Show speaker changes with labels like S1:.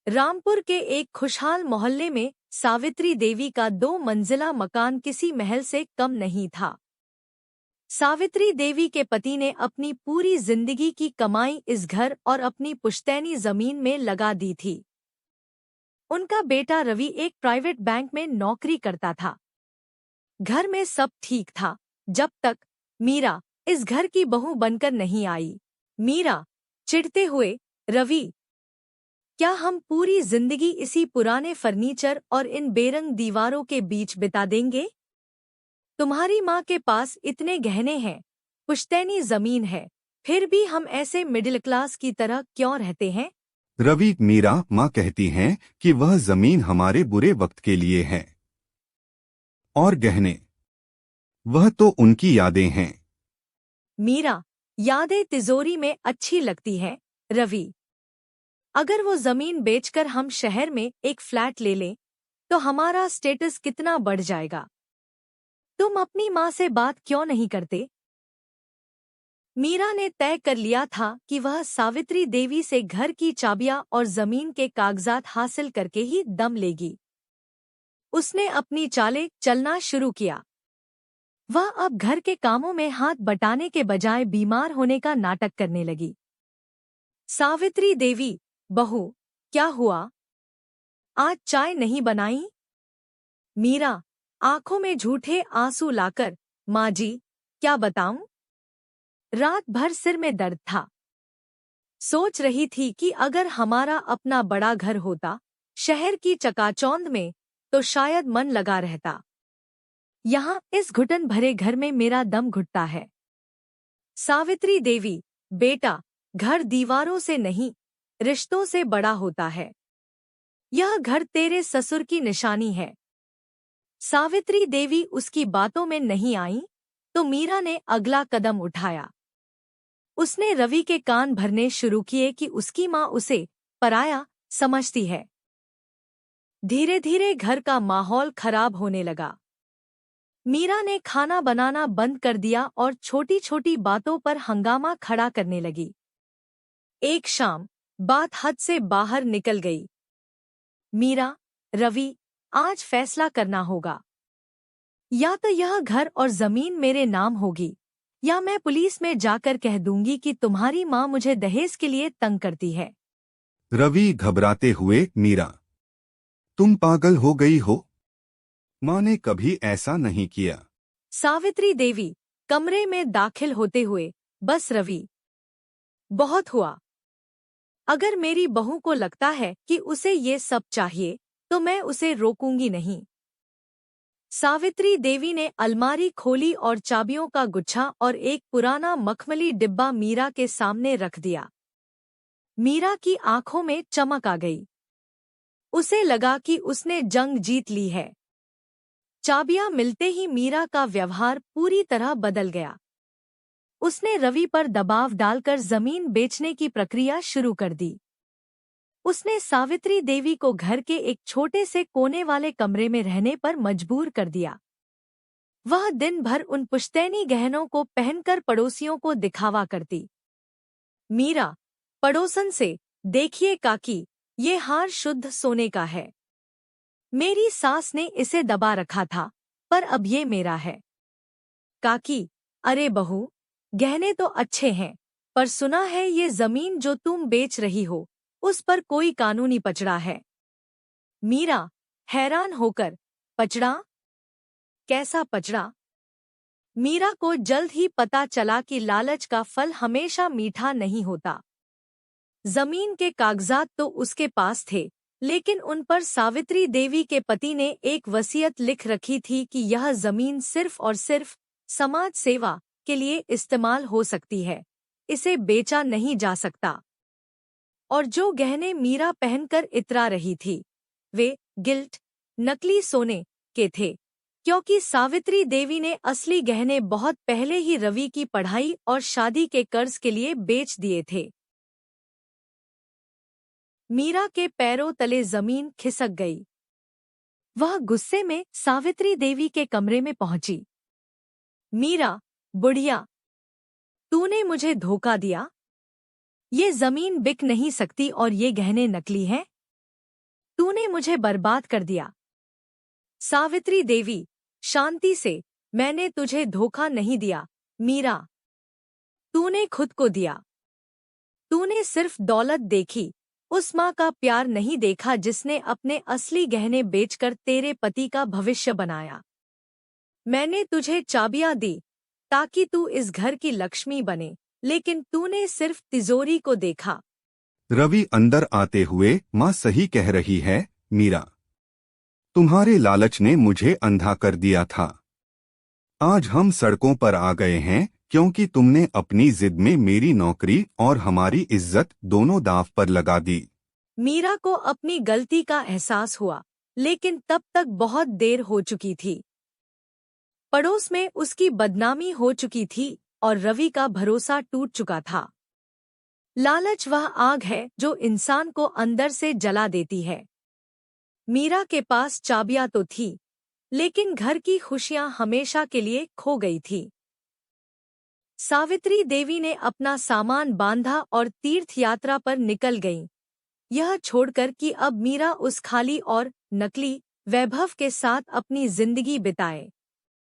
S1: रामपुर के एक खुशहाल मोहल्ले में सावित्री देवी का 2 मंजिला मकान किसी महल से कम नहीं था। सावित्री देवी के पति ने अपनी पूरी जिंदगी की कमाई इस घर और अपनी पुश्तैनी जमीन में लगा दी थी। उनका बेटा रवि एक प्राइवेट बैंक में नौकरी करता था। घर में सब ठीक था जब तक मीरा इस घर की बहू बनकर नहीं आई। मीरा चिढ़ते हुए, रवि, क्या हम पूरी जिंदगी इसी पुराने फर्नीचर और इन बेरंग दीवारों के बीच बिता देंगे? तुम्हारी माँ के पास इतने गहने हैं, पुश्तैनी जमीन है, फिर भी हम ऐसे मिडिल क्लास की तरह क्यों रहते हैं?
S2: रवि, मीरा माँ कहती हैं कि वह जमीन हमारे बुरे वक्त के लिए है और गहने, वह तो उनकी यादें हैं।
S1: मीरा, यादें तिजोरी में अच्छी लगती हैं, रवि। अगर वो जमीन बेचकर हम शहर में एक फ्लैट ले लें, तो हमारा स्टेटस कितना बढ़ जाएगा। तुम अपनी माँ से बात क्यों नहीं करते? मीरा ने तय कर लिया था कि वह सावित्री देवी से घर की चाबियां और जमीन के कागजात हासिल करके ही दम लेगी। उसने अपनी चालें चलना शुरू किया। वह अब घर के कामों में हाथ बटाने के बजाय बीमार होने का नाटक करने लगी। सावित्री देवी, बहू, क्या हुआ? आज चाय नहीं बनाई? मीरा, आंखों में झूठे आंसू लाकर, माँ जी, क्या बताऊं? रात भर सिर में दर्द था। सोच रही थी कि अगर हमारा अपना बड़ा घर होता, शहर की चकाचौंध में, तो शायद मन लगा रहता। यहाँ इस घुटन भरे घर में मेरा दम घुटता है। सावित्री देवी, बेटा, घर दीवारों से नहीं, रिश्तों से बड़ा होता है। यह घर तेरे ससुर की निशानी है। सावित्री देवी उसकी बातों में नहीं आई, तो मीरा ने अगला कदम उठाया। उसने रवि के कान भरने शुरू किए कि उसकी माँ उसे पराया समझती है। धीरे धीरे घर का माहौल खराब होने लगा। मीरा ने खाना बनाना बंद कर दिया और छोटी छोटी बातों पर हंगामा खड़ा करने लगी। एक शाम बात हद से बाहर निकल गई। मीरा, रवि, आज फैसला करना होगा। या तो यह घर और जमीन मेरे नाम होगी, या मैं पुलिस में जाकर कह दूंगी कि तुम्हारी माँ मुझे दहेज के लिए तंग करती है।
S2: रवि घबराते हुए, मीरा, तुम पागल हो गई हो? माँ ने कभी ऐसा नहीं किया।
S1: सावित्री देवी कमरे में दाखिल होते हुए, बस रवि, बहुत हुआ। अगर मेरी बहू को लगता है कि उसे ये सब चाहिए, तो मैं उसे रोकूंगी नहीं। सावित्री देवी ने अलमारी खोली और चाबियों का गुच्छा और एक पुराना मखमली डिब्बा मीरा के सामने रख दिया। मीरा की आंखों में चमक आ गई। उसे लगा कि उसने जंग जीत ली है। चाबियां मिलते ही मीरा का व्यवहार पूरी तरह बदल गया। उसने रवि पर दबाव डालकर जमीन बेचने की प्रक्रिया शुरू कर दी। उसने सावित्री देवी को घर के एक छोटे से कोने वाले कमरे में रहने पर मजबूर कर दिया। वह दिन भर उन पुश्तैनी गहनों को पहनकर पड़ोसियों को दिखावा करती। मीरा, पड़ोसन से, देखिए काकी, ये हार शुद्ध सोने का है। मेरी सास ने इसे दबा रखा था, पर अब ये मेरा है। काकी, अरे बहू, गहने तो अच्छे हैं, पर सुना है ये जमीन जो तुम बेच रही हो, उस पर कोई कानूनी पचड़ा है। मीरा, हैरान होकर, पचड़ा? कैसा पचड़ा? मीरा को जल्द ही पता चला कि लालच का फल हमेशा मीठा नहीं होता। जमीन के कागजात तो उसके पास थे, लेकिन उन पर सावित्री देवी के पति ने एक वसीयत लिख रखी थी कि यह जमीन सिर्फ और सिर्फ समाज सेवा के लिए इस्तेमाल हो सकती है, इसे बेचा नहीं जा सकता। और जो गहने मीरा पहनकर इतरा रही थी, वे गिल्ट, नकली सोने के थे, क्योंकि सावित्री देवी ने असली गहने बहुत पहले ही रवि की पढ़ाई और शादी के कर्ज के लिए बेच दिए थे। मीरा के पैरों तले जमीन खिसक गई। वह गुस्से में सावित्री देवी के कमरे में पहुंची। मीरा, बुढ़िया, तूने मुझे धोखा दिया। ये जमीन बिक नहीं सकती और ये गहने नकली हैं। तूने मुझे बर्बाद कर दिया। सावित्री देवी, शांति से, मैंने तुझे धोखा नहीं दिया, मीरा। तूने खुद को दिया। तूने सिर्फ दौलत देखी, उस माँ का प्यार नहीं देखा जिसने अपने असली गहने बेचकर तेरे पति का भविष्य बनाया। मैंने तुझे चाबियां दी ताकि तू इस घर की लक्ष्मी बने, लेकिन तूने सिर्फ तिजोरी को देखा।
S2: रवि अंदर आते हुए, माँ सही कह रही है, मीरा। तुम्हारे लालच ने मुझे अंधा कर दिया था। आज हम सड़कों पर आ गए हैं क्योंकि तुमने अपनी जिद में मेरी नौकरी और हमारी इज्जत दोनों दांव पर लगा दी।
S1: मीरा को अपनी गलती का एहसास हुआ, लेकिन तब तक बहुत देर हो चुकी थी। पड़ोस में उसकी बदनामी हो चुकी थी और रवि का भरोसा टूट चुका था। लालच वह आग है जो इंसान को अंदर से जला देती है। मीरा के पास चाबियां तो थी, लेकिन घर की खुशियां हमेशा के लिए खो गई थी। सावित्री देवी ने अपना सामान बांधा और तीर्थ यात्रा पर निकल गईं, यह छोड़कर कि अब मीरा उस खाली और नकली वैभव के साथ अपनी जिंदगी बिताए।